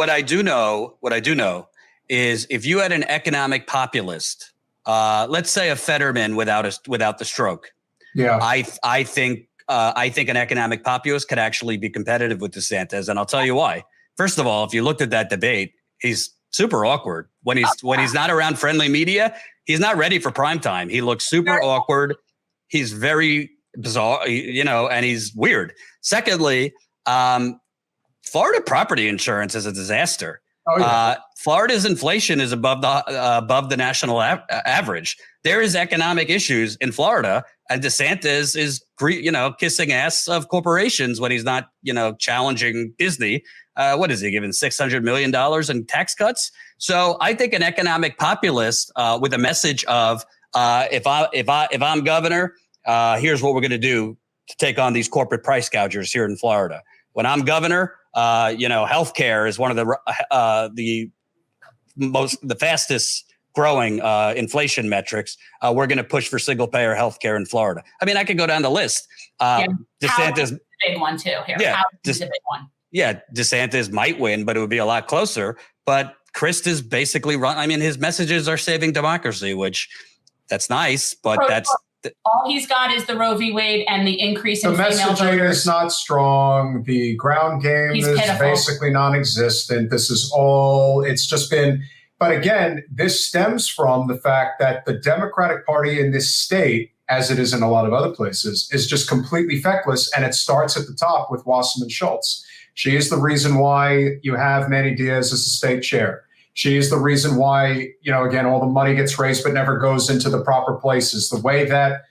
what I do know is if you had an economic populist, let's say a Fetterman without the stroke, Yeah. I think an economic populist could actually be competitive with DeSantis, and I'll tell you why. First of all, if you looked at that debate, he's super awkward when he's not around friendly media. He's not ready for prime time. He looks super awkward. He's very bizarre, and he's weird. Secondly, Florida property insurance is a disaster. Oh, yeah. Florida's inflation is above the national average. There is economic issues in Florida, and DeSantis is kissing ass of corporations when he's not challenging Disney. What is he giving $600 million in tax cuts? So I think an economic populist with a message of if I'm governor, here's what we're going to do to take on these corporate price gougers here in Florida. When I'm governor, healthcare is one of the fastest growing inflation metrics. We're going to push for single payer healthcare in Florida. I mean, I could go down the list. DeSantis, a big one too. Here, yeah, a big one. Yeah, DeSantis might win, but it would be a lot closer. But Christ is basically run. I mean, his messages are saving democracy, which that's nice, but all he's got is the Roe v. Wade and the increase in female voters. The messaging is not strong. The ground game is basically non-existent. It's just been, but again, this stems from the fact that the Democratic Party in this state, as it is in a lot of other places, is just completely feckless. And it starts at the top with Wasserman Schultz. She is the reason why you have Manny Diaz as the state chair. She is the reason why, again, all the money gets raised but never goes into the proper places. The way that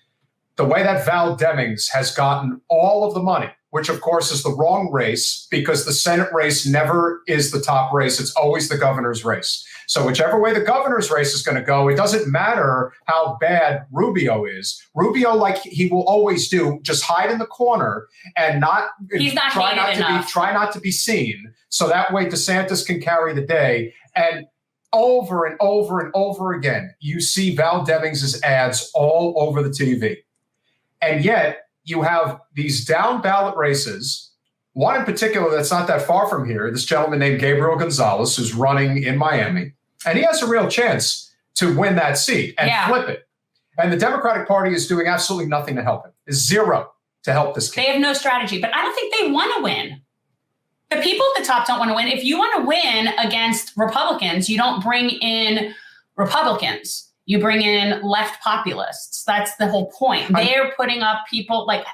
Val Demings has gotten all of the money, which of course is the wrong race because the Senate race never is the top race. It's always the governor's race. So whichever way the governor's race is going to go, it doesn't matter how bad Rubio is. Rubio, like he will always do, just hide in the corner and try not to be seen. So that way DeSantis can carry the day. And over and over and over again, you see Val Demings' ads all over the TV. And yet you have these down ballot races, one in particular that's not that far from here, this gentleman named Gabriel Gonzalez, who's running in Miami. And he has a real chance to win that seat and flip it. And the Democratic Party is doing absolutely nothing to help him. Zero to help this kid. They have no strategy, but I don't think they want to win. The people at the top don't want to win. If you want to win against Republicans, you don't bring in Republicans. You bring in left populists. That's the whole point. They're putting up people like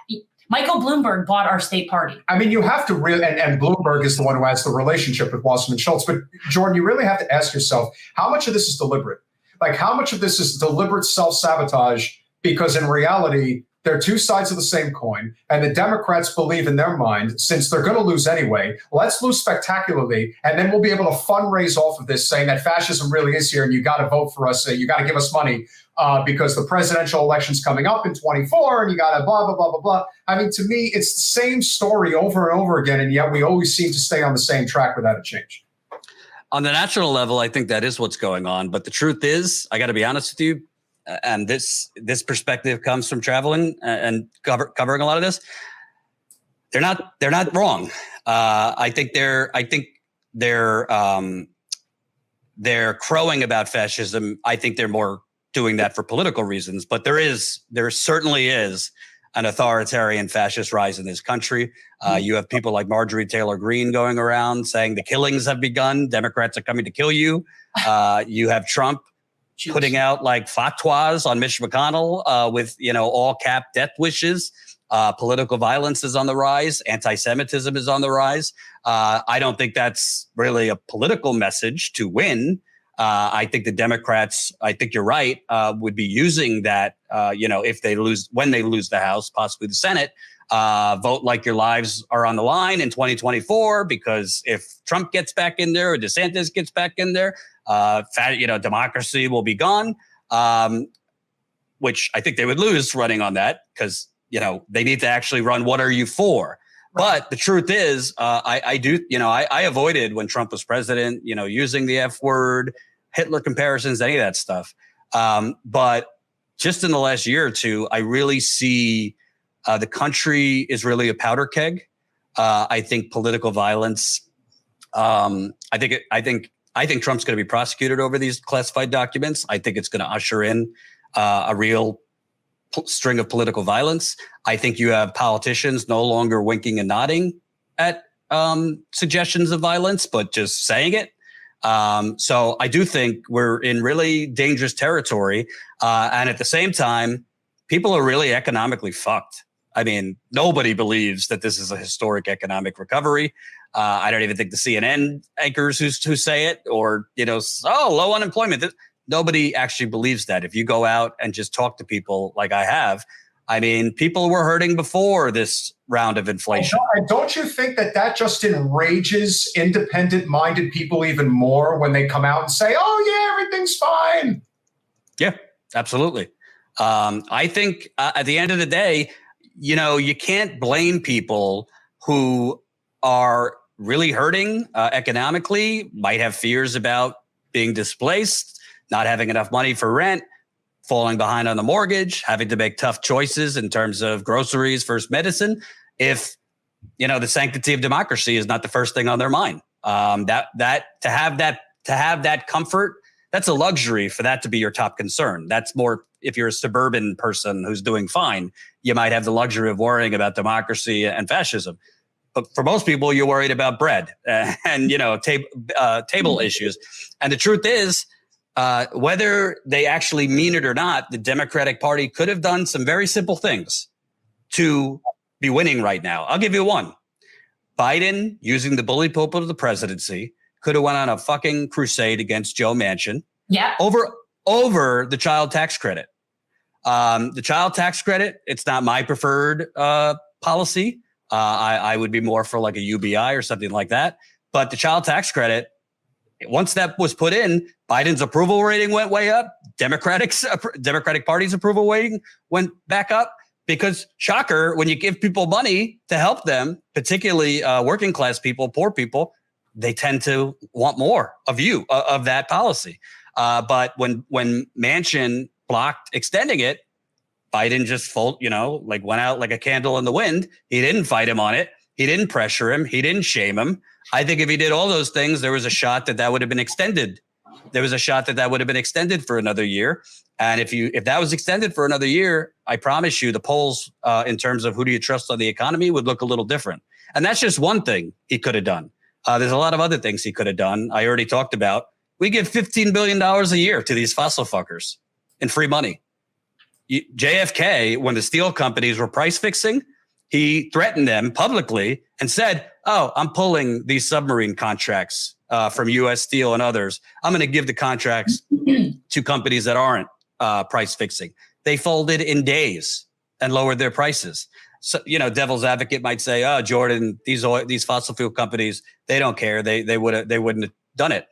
Michael Bloomberg bought our state party. I mean, you have to really, and Bloomberg is the one who has the relationship with Wasserman Schultz. But Jordan, you really have to ask yourself, how much of this is deliberate? Like, how much of this is deliberate self-sabotage? Because in reality, they're two sides of the same coin. And the Democrats believe in their mind, since they're going to lose anyway, let's lose spectacularly. And then we'll be able to fundraise off of this, saying that fascism really is here and you got to vote for us. You got to give us money because the presidential election's coming up in 24 and you got to blah, blah, blah, blah, blah. I mean, to me, it's the same story over and over again. And yet we always seem to stay on the same track without a change. On the national level, I think that is what's going on. But the truth is, I got to be honest with you, and this perspective comes from traveling and covering a lot of this. They're not wrong. I think they're crowing about fascism. I think they're more doing that for political reasons. But there certainly is an authoritarian fascist rise in this country. You have people like Marjorie Taylor Greene going around saying the killings have begun. Democrats are coming to kill you. You have Trump putting out like fatwas on Mitch McConnell with, all cap death wishes. Political violence is on the rise. Anti-Semitism is on the rise. I don't think that's really a political message to win. I think the Democrats, I think you're right, would be using that, when they lose the House, possibly the Senate, vote like your lives are on the line in 2024, because if Trump gets back in there or DeSantis gets back in there, democracy will be gone, which I think they would lose running on that because, they need to actually run what are you for? Right. But the truth is, I avoided when Trump was president, using the F word, Hitler comparisons, any of that stuff. But just in the last year or two, I really see the country is really a powder keg. I think political violence I think Trump's going to be prosecuted over these classified documents. I think it's going to usher in a real string of political violence. I think you have politicians no longer winking and nodding at suggestions of violence, but just saying it. So I do think we're in really dangerous territory. And at the same time, people are really economically fucked. I mean, nobody believes that this is a historic economic recovery. I don't even think the CNN anchors who say it, or, low unemployment. Nobody actually believes that. If you go out and just talk to people like I have, I mean, people were hurting before this round of inflation. And don't you think that just enrages independent-minded people even more when they come out and say, oh, yeah, everything's fine? Yeah, absolutely. I think at the end of the day, you can't blame people who are really hurting economically, might have fears about being displaced, not having enough money for rent, falling behind on the mortgage, having to make tough choices in terms of groceries versus medicine. If, the sanctity of democracy is not the first thing on their mind, to have that comfort, that's a luxury for that to be your top concern. That's more if you're a suburban person who's doing fine, you might have the luxury of worrying about democracy and fascism. But for most people, you're worried about bread and, table issues. And the truth is, whether they actually mean it or not, the Democratic Party could have done some very simple things to be winning right now. I'll give you one. Biden, using the bully pulpit of the presidency, could have went on a fucking crusade against Joe Manchin over the child tax credit. The child tax credit, it's not my preferred policy. I would be more for like a UBI or something like that. But the child tax credit, once that was put in, Biden's approval rating went way up. Democratic Party's approval rating went back up because, shocker, when you give people money to help them, particularly working class people, poor people, they tend to want more of that policy. But when Manchin blocked extending it, Biden just went out like a candle in the wind. He didn't fight him on it. He didn't pressure him. He didn't shame him. I think if he did all those things, there was a shot that would have been extended. There was a shot that would have been extended for another year. And if that was extended for another year, I promise you the polls in terms of who do you trust on the economy would look a little different. And that's just one thing he could have done. There's a lot of other things he could have done. I already talked about. We give $15 billion a year to these fossil fuckers in free money. JFK, when the steel companies were price fixing, he threatened them publicly and said, oh, I'm pulling these submarine contracts from U.S. Steel and others. I'm going to give the contracts to companies that aren't price fixing. They folded in days and lowered their prices. So, devil's advocate might say, oh, Jordan, these fossil fuel companies, they don't care. They wouldn't have done it.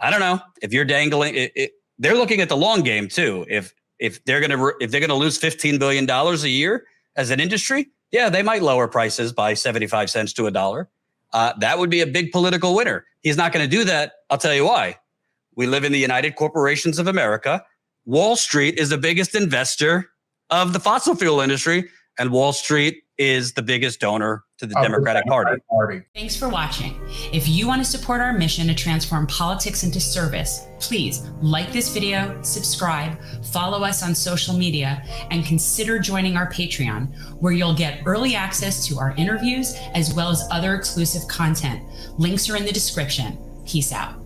I don't know. If you're dangling it, they're looking at the long game too. If they're going to lose $15 billion a year as an industry, yeah, they might lower prices by 75 cents to $1. That would be a big political winner. He's not going to do that. I'll tell you why. We live in the United Corporations of America. Wall Street is the biggest investor of the fossil fuel industry, and Wall Street is the biggest donor to the Democratic Party. Thanks for watching. If you want to support our mission to transform politics into service, please like this video, subscribe, follow us on social media, and consider joining our Patreon, where you'll get early access to our interviews as well as other exclusive content. Links are in the description. Peace out.